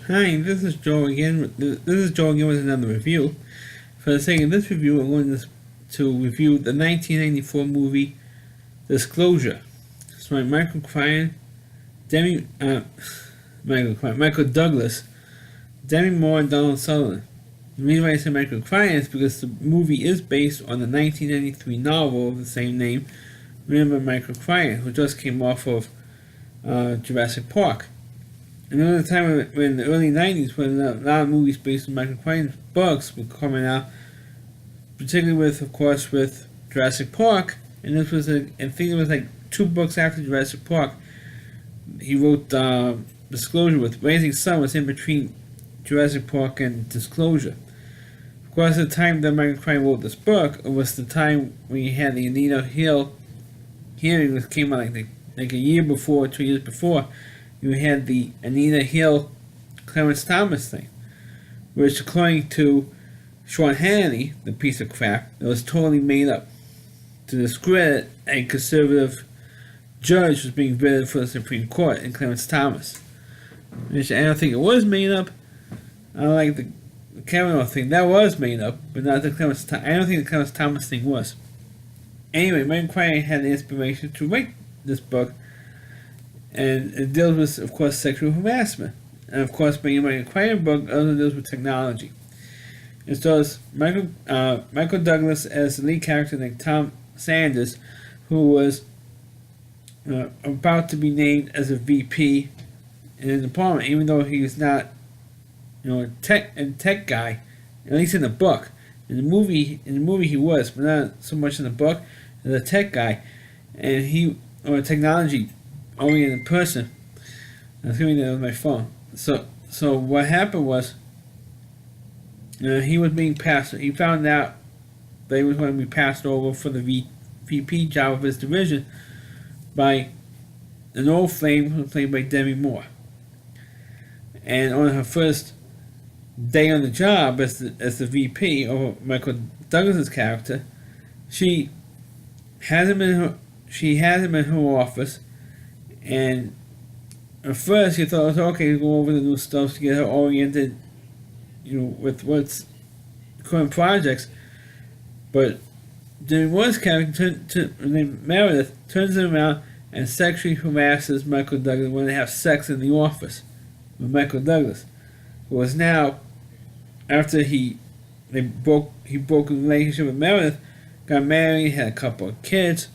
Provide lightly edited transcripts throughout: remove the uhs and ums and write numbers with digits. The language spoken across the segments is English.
Hi, this is Joe again. This is Joe again with another review. For the sake of this review, I'm going to review the 1994 movie Disclosure. It's by Michael Cryan, Demi, Michael Douglas, Demi Moore, and Donald Sutherland. The reason why I say Michael Cryan is because the movie is based on the 1993 novel of the same name, written by Michael Cryan, who just came off of Jurassic Park. And there was a time in the early 90s when a lot of movies based on Michael Crichton's books were coming out, particularly of course, with Jurassic Park. And this was, I think it was like 2 books after Jurassic Park. He wrote Disclosure with Raising Sun was in between Jurassic Park and Disclosure. Of course, at the time that Michael Crichton wrote this book, it was the time when you had the Anita Hill hearing, which came out like a year before, 2 years before. You had the Anita Hill Clarence Thomas thing, which, according to Sean Hannity, the piece of crap, it was totally made up to discredit a conservative judge was being vetted for the Supreme Court in Clarence Thomas. Which I don't think it was made up. I like the Kavanaugh thing. That was made up, but not the Clarence. I don't think the Clarence Thomas thing was. Anyway, Michael Crichton had the inspiration to write this book, and it deals with, of course, sexual harassment. And of course, being a Michael Crichton book, also deals with technology. It stars Michael Douglas as the lead character, like Tom Sanders, who was about to be named as a VP in the department, even though he was not, a tech guy, at least in the book. In the movie he was, but not so much in the book. As a tech guy, and a technology oriented person. I was doing that with my phone. So what happened was, he was being passed. He found out that he was going to be passed over for the VP job of his division by an old flame played by Demi Moore. And on her first day on the job as the VP, or Michael Douglas's character, she has him in her office. And at first you thought, okay, go over the new stuff to get her oriented, with what's current projects. But Demi Moore's character, named Meredith, turns him around and sexually harasses Michael Douglas when they have sex in the office with Michael Douglas, who was now, after he broke a relationship with Meredith, got married, had a couple of kids.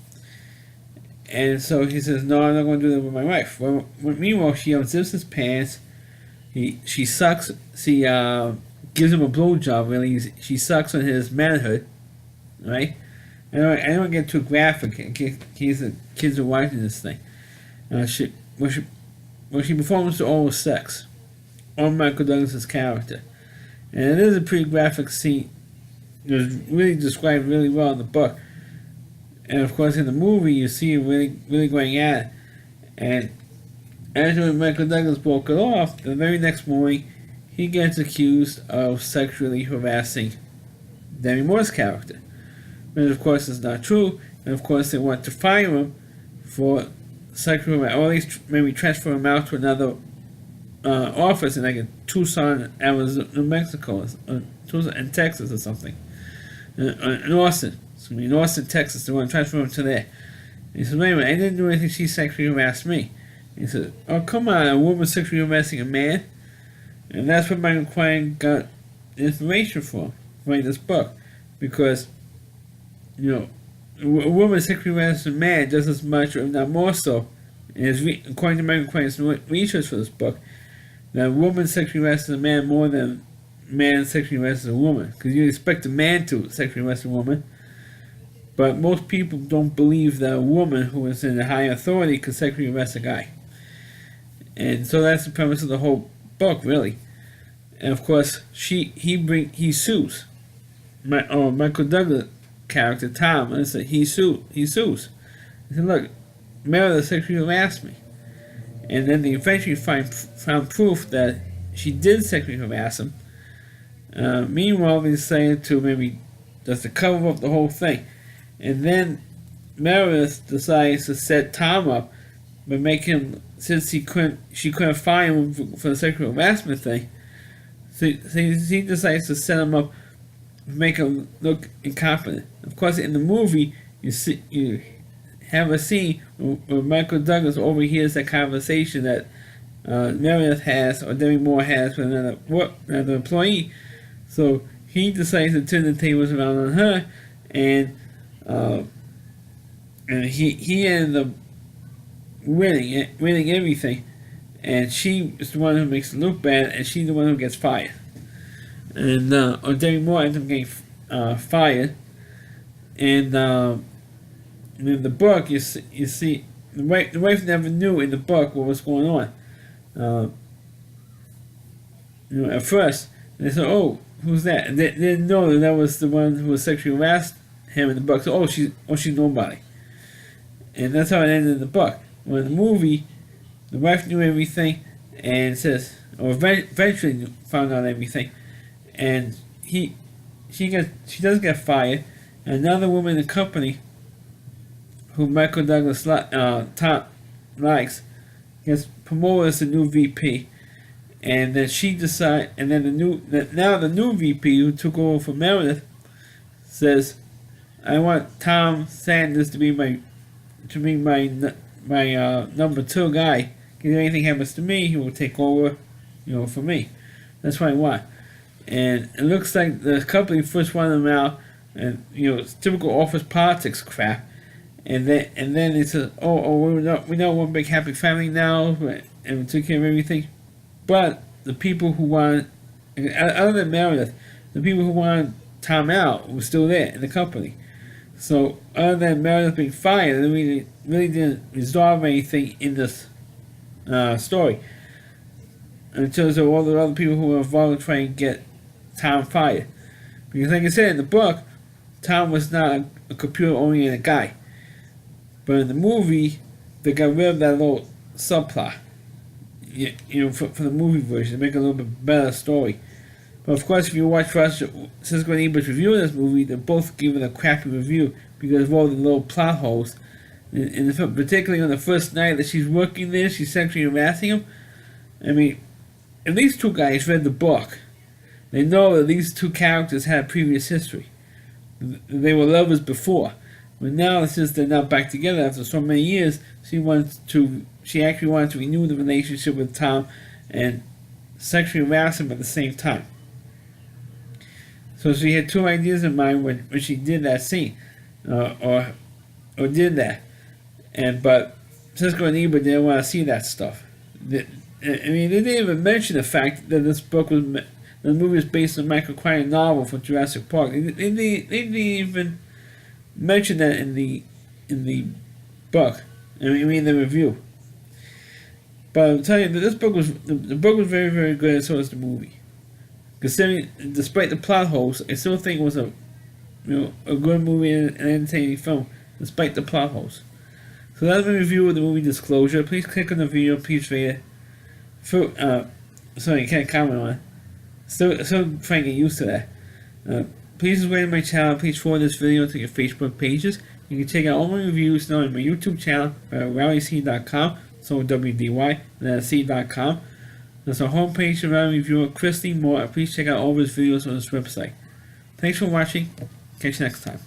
And so he says, no, I'm not going to do that with my wife. Well, meanwhile, she unzips his pants. She sucks. She gives him a blowjob, really. She sucks on his manhood, right? I don't get too graphic in case the kids are watching this thing. She performs oral sex on Michael Douglas's character. And it is a pretty graphic scene. It was really described really well in the book. And of course, in the movie, you see him really going at it. And after Michael Douglas broke it off, the very next morning, he gets accused of sexually harassing Demi Moore's character. But of course, it's not true. And of course, they want to fire him for sexual harassment, or at least maybe transfer him out to another office in like a Tucson, Arizona, New Mexico, Tucson, in Texas or something. In Austin. In Austin, Texas. They want to transfer him to there. And he says, wait a minute, I didn't do anything. She sexually harassed me. And he says, oh, come on, a woman sexually harassing a man? And that's what Michael Crichton got inspiration for writing this book. Because, a woman sexually harassing a man just as much, or if not more so, according to Michael Crichton's research for this book, that a woman sexually harasses a man more than a man sexually harasses a woman. Because you expect a man to sexually harass a woman. But most people don't believe that a woman who is in a high authority could sexually harass a guy. And so that's the premise of the whole book, really. And of course, he sues. Michael Douglas character, Tom, and he sues. He said, look, Meredith sexually harassed me. And then they eventually found proof that she did sexually harass him. Meanwhile, they decided to maybe just to cover up the whole thing. And then Meredith decides to set Tom up but make him, since she couldn't fire him for the sexual harassment thing. So he decides to set him up, make him look incompetent. Of course, in the movie, you have a scene where Michael Douglas overhears that conversation that Meredith has, or Demi Moore has, with another employee. So he decides to turn the tables around on her, and he ended up winning everything, and she is the one who makes it look bad, and she's the one who gets fired. And or Demi Moore ends up getting fired, and in the book you see the wife never knew in the book what was going on. At first they said, "Oh, who's that?" And they didn't know that was the one who was sexually harassed him in the book. So, she's nobody, and that's how it ended in the book. Well, in the movie, the wife knew everything, and says, or eventually found out everything, and she does get fired. And another woman in the company, who Michael Douglas likes, gets promoted as the new VP, and then the new VP who took over for Meredith says, "I want Tom Sanders to be my number 2 guy. If anything happens to me, he will take over, for me. That's what I want." And it looks like the company first wanted him out, and it's typical office politics crap. And then it says, we know one big happy family now, and we took care of everything. But the people who wanted, other than Meredith, the people who wanted Tom out were still there in the company. So other than Meredith being fired, it really didn't resolve anything in this story. In terms of all the other people who were involved in trying to get Tom fired. Because like I said in the book, Tom was not a computer-oriented guy. But in the movie, they got rid of that little subplot. For the movie version, to make it a little bit better story. But of course, if you watch Siskel and Ebert's review of this movie, they both give it a crappy review because of all the little plot holes in the film. Particularly on the first night that she's working there, she's sexually harassing him. I mean, if these two guys read the book, they know that these two characters had previous history. They were lovers before. But now, since they're not back together after so many years, she actually wanted to renew the relationship with Tom and sexually harass him at the same time. So she had two ideas in mind when she did that scene, or did that. But Siskel and Ebert didn't want to see that stuff. They didn't even mention the fact that the movie is based on Michael Crichton novel from Jurassic Park. They didn't even mention that in the book. The review. But I'm telling you, the book was very, very good, and so was the movie. Considering, despite the plot holes, I still think it was a good movie and an entertaining film, despite the plot holes. So that's my review of the movie Disclosure. Please click on the video, please rate it. Sorry, you can't comment on it. Still trying to get used to that. Please subscribe to my channel. Please forward this video to your Facebook pages. You can check out all my reviews now on my YouTube channel at RowdyC.com, so WDY, and that's C.com. There's a homepage of our reviewer, Christy Moore. Please check out all of his videos on this website. Thanks for watching. Catch you next time.